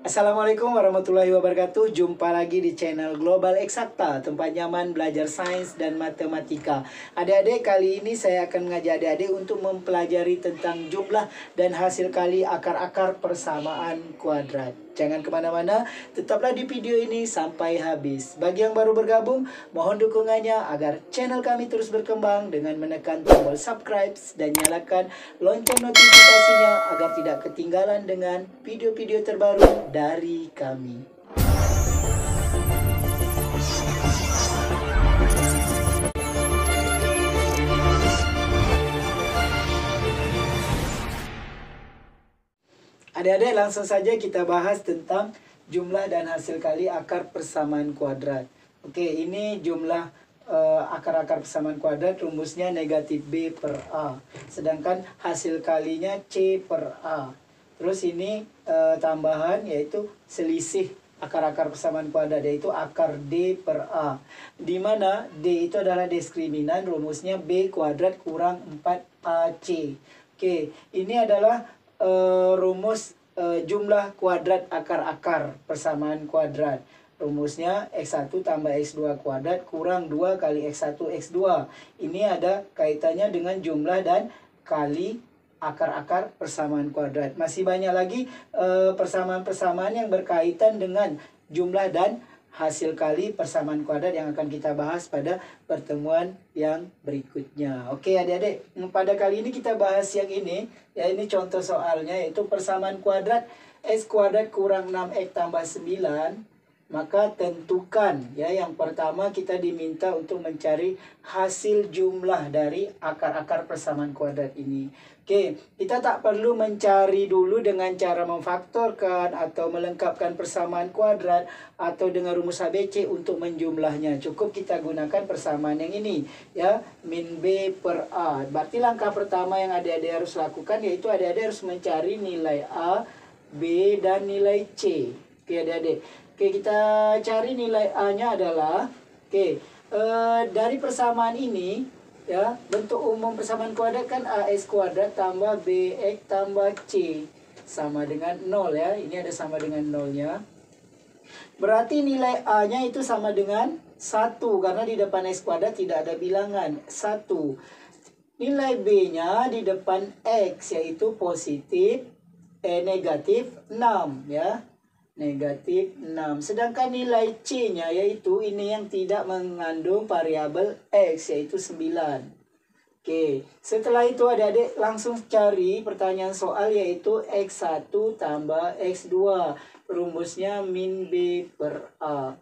Assalamualaikum warahmatullahi wabarakatuh. Jumpa lagi di channel Global Eksakta, tempat nyaman belajar sains dan matematika. Adik-adik, kali ini saya akan mengajak adik-adik untuk mempelajari tentang jumlah dan hasil kali akar-akar persamaan kuadrat. Jangan kemana-mana, tetaplah di video ini sampai habis. Bagi yang baru bergabung, mohon dukungannya agar channel kami terus berkembang dengan menekan tombol subscribe dan nyalakan lonceng notifikasinya agar tidak ketinggalan dengan video-video terbaru dari kami. Adik-adik, langsung saja kita bahas tentang jumlah dan hasil kali akar persamaan kuadrat. Oke, ini jumlah akar-akar persamaan kuadrat, rumusnya negatif B per A. Sedangkan hasil kalinya C per A. Terus ini tambahan yaitu selisih akar-akar persamaan kuadrat, yaitu akar D per A. Di mana D itu adalah diskriminan, rumusnya B kuadrat kurang 4AC. Oke, ini adalah rumus jumlah kuadrat akar-akar persamaan kuadrat. Rumusnya X1 tambah X2 kuadrat kurang 2 kali X1 X2. Ini ada kaitannya dengan jumlah dan kali akar-akar persamaan kuadrat. Masih banyak lagi persamaan-persamaan yang berkaitan dengan jumlah dan hasil kali persamaan kuadrat yang akan kita bahas pada pertemuan yang berikutnya. Oke adik-adik, pada kali ini kita bahas yang ini. Ya, ini contoh soalnya, yaitu persamaan kuadrat X kuadrat kurang 6X tambah 9. Maka tentukan, ya, yang pertama kita diminta untuk mencari hasil jumlah dari akar-akar persamaan kuadrat ini. Oke, kita tak perlu mencari dulu dengan cara memfaktorkan atau melengkapkan persamaan kuadrat atau dengan rumus ABC untuk menjumlahnya. Cukup kita gunakan persamaan yang ini, ya, min B per A. Berarti langkah pertama yang adik-adik harus lakukan yaitu adik-adik harus mencari nilai A, B, dan nilai C. Oke adik-adik. Oke, kita cari nilai A-nya adalah, dari persamaan ini, ya, bentuk umum persamaan kuadrat kan AX kuadrat tambah BX tambah C sama dengan 0, ya. Ini ada sama dengan 0-nya. Berarti nilai A-nya itu sama dengan 1 karena di depan X kuadrat tidak ada bilangan 1. Nilai B-nya di depan X yaitu negatif 6, ya. Negatif 6. Sedangkan nilai C-nya yaitu ini yang tidak mengandung variabel X, yaitu 9. Oke, setelah itu adik-adik langsung cari pertanyaan soal, yaitu X1 tambah X2. Rumusnya min B per A.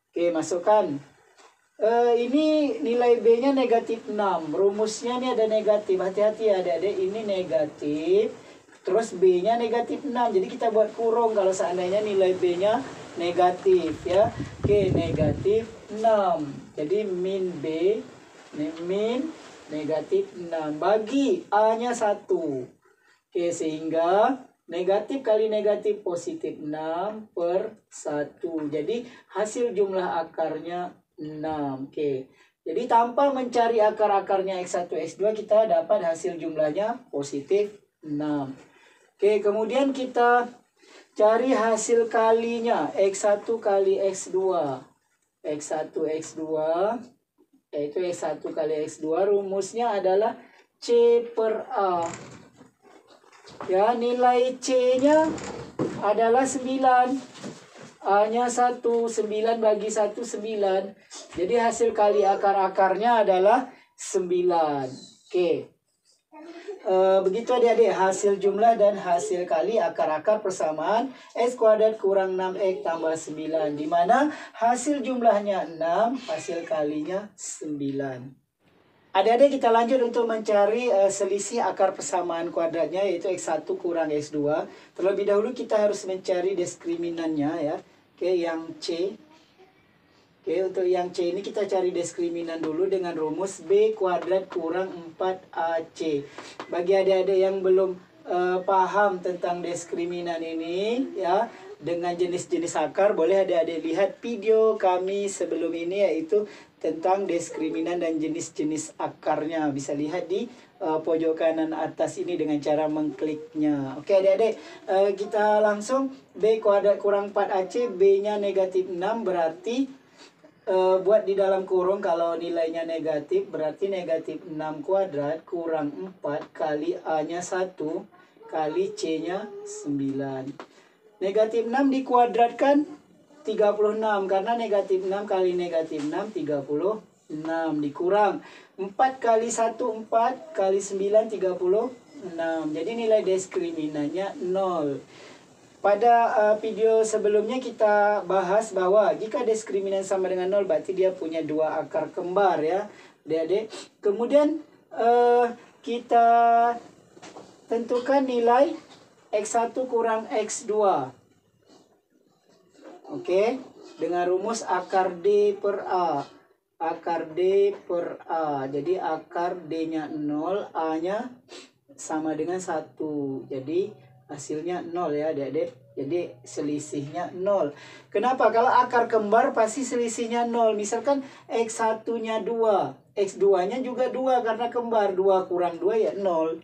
Oke, masukkan. Ini nilai B-nya negatif 6. Rumusnya ini ada negatif. Hati-hati adik-adik, ini negatif. Terus B-nya negatif 6. Jadi kita buat kurung kalau seandainya nilai B-nya negatif, ya. Oke, negatif 6. Jadi min B, min negatif 6. Bagi A-nya 1. Oke, sehingga negatif kali negatif positif 6 per 1. Jadi hasil jumlah akarnya 6. Oke. Jadi tanpa mencari akar-akarnya X1, X2 kita dapat hasil jumlahnya positif 6. Oke, kemudian kita cari hasil kalinya X1 kali X2. X1 X2 yaitu X1 kali X2, rumusnya adalah C per A. Ya, nilai C-nya adalah 9. A-nya 1, 9 bagi 1, 9. Jadi hasil kali akar-akarnya adalah 9. Oke. Begitu adik-adik hasil jumlah dan hasil kali akar-akar persamaan X kuadrat kurang 6X tambah 9, di mana hasil jumlahnya 6, hasil kalinya 9. Adik-adik kita lanjut untuk mencari selisih akar persamaan kuadratnya, yaitu X1 kurang X2. Terlebih dahulu kita harus mencari diskriminannya, ya. Oke, yang C. Oke, untuk yang C ini kita cari diskriminan dulu dengan rumus B kuadrat kurang 4AC. Bagi adik-adik yang belum paham tentang diskriminan ini, ya, dengan jenis-jenis akar, boleh adik-adik lihat video kami sebelum ini, yaitu tentang diskriminan dan jenis-jenis akarnya. Bisa lihat di pojok kanan atas ini dengan cara mengkliknya. Oke adik-adik, kita langsung B kuadrat kurang 4AC, B-nya negatif 6, berarti buat di dalam kurung. Kalau nilainya negatif berarti negatif 6 kuadrat kurang 4 kali A-nya 1 kali C-nya 9. Negatif 6 dikuadratkan 36, karena negatif 6 kali negatif 6 36, dikurang 4 kali 1 4 kali 9 36. Jadi nilai diskriminannya 0. Pada video sebelumnya kita bahas bahwa jika diskriminan sama dengan 0 berarti dia punya dua akar kembar ya adik-adik. Kemudian kita tentukan nilai X1 kurang X2. Oke, dengan rumus akar D per A. Akar D per A. Jadi akar D-nya 0, A-nya sama dengan 1. Jadi hasilnya 0 ya adik-adik. Jadi selisihnya 0. Kenapa? Kalau akar kembar pasti selisihnya 0. Misalkan X1-nya 2. X2-nya juga 2 karena kembar. 2 kurang 2 ya 0.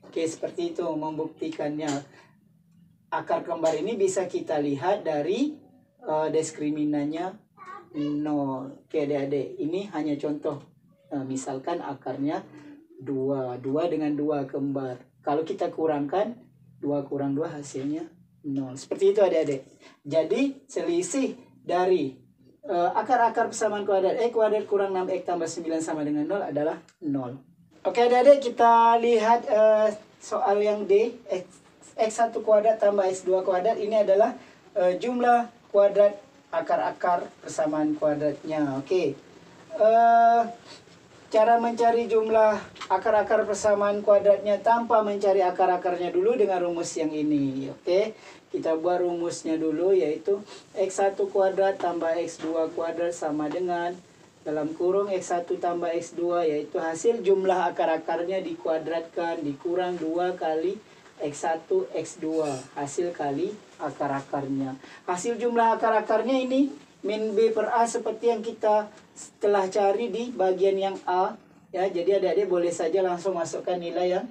Oke, seperti itu membuktikannya. Akar kembar ini bisa kita lihat dari diskriminannya 0. Oke adik-adik, ini hanya contoh. Misalkan akarnya 2 dengan 2 kembar. Kalau kita kurangkan 2 kurang 2 hasilnya 0. Seperti itu adik-adik. Jadi selisih dari akar-akar persamaan kuadrat E kuadrat kurang 6X tambah 9 sama dengan 0 adalah 0. Oke adik-adik, kita lihat soal yang D. X1 kuadrat tambah X2 kuadrat. Ini adalah jumlah kuadrat akar-akar persamaan kuadratnya. Oke. Cara mencari jumlah akar-akar persamaan kuadratnya tanpa mencari akar-akarnya dulu dengan rumus yang ini. Oke. Kita buat rumusnya dulu, yaitu X1 kuadrat tambah X2 kuadrat sama dengan dalam kurung X1 tambah X2, yaitu hasil jumlah akar-akarnya dikuadratkan dikurang 2 kali X1 X2, hasil kali akar-akarnya. Hasil jumlah akar-akarnya ini min B per A seperti yang kita telah cari di bagian yang A ya. Jadi adik-adik boleh saja langsung masukkan nilai yang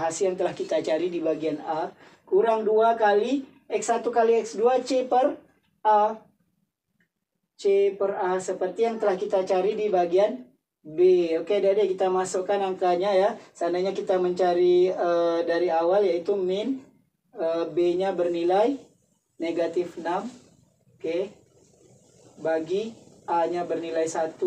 hasil yang telah kita cari di bagian A, kurang 2 kali X1 kali X2 C per A. C per A seperti yang telah kita cari di bagian B. Oke adik-adik, kita masukkan angkanya ya. Seandainya kita mencari dari awal, yaitu min B-nya bernilai negatif 6. Oke. Bagi A-nya bernilai 1.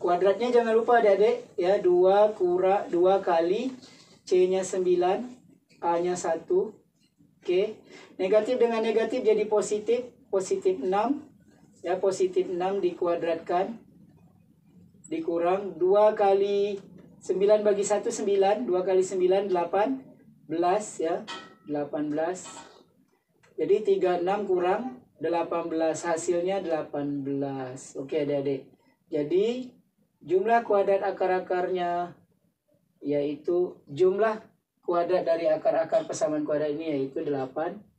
Kuadratnya jangan lupa adik-adik ya, 2 kurang 2 kali C-nya 9, A-nya 1. Oke. Negatif dengan negatif jadi positif, positif 6. Ya, positif 6 dikuadratkan dikurang 2 kali 9 bagi 1 9, 2 kali 9 18 ya, 18. Jadi 36 kurang 18, hasilnya 18. Oke adik-adik. Jadi jumlah kuadrat akar-akarnya, yaitu jumlah kuadrat dari akar-akar persamaan kuadrat ini yaitu 18.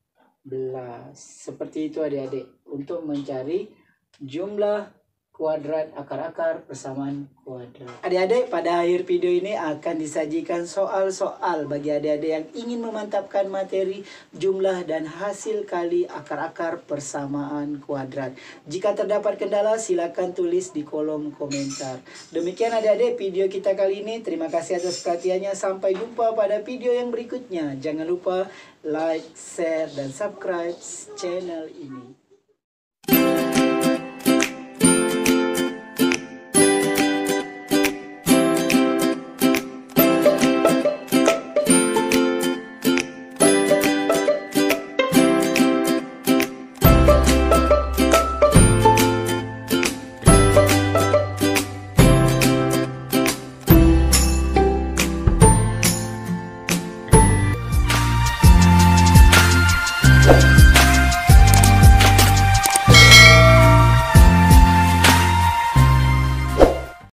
Seperti itu adik-adik untuk mencari jumlah kuadrat akar-akar persamaan kuadrat. Adik-adik, pada akhir video ini akan disajikan soal-soal bagi adik-adik yang ingin memantapkan materi jumlah dan hasil kali akar-akar persamaan kuadrat. Jika terdapat kendala, silakan tulis di kolom komentar. Demikian adik-adik video kita kali ini. Terima kasih atas perhatiannya. Sampai jumpa pada video yang berikutnya. Jangan lupa like, share, dan subscribe channel ini.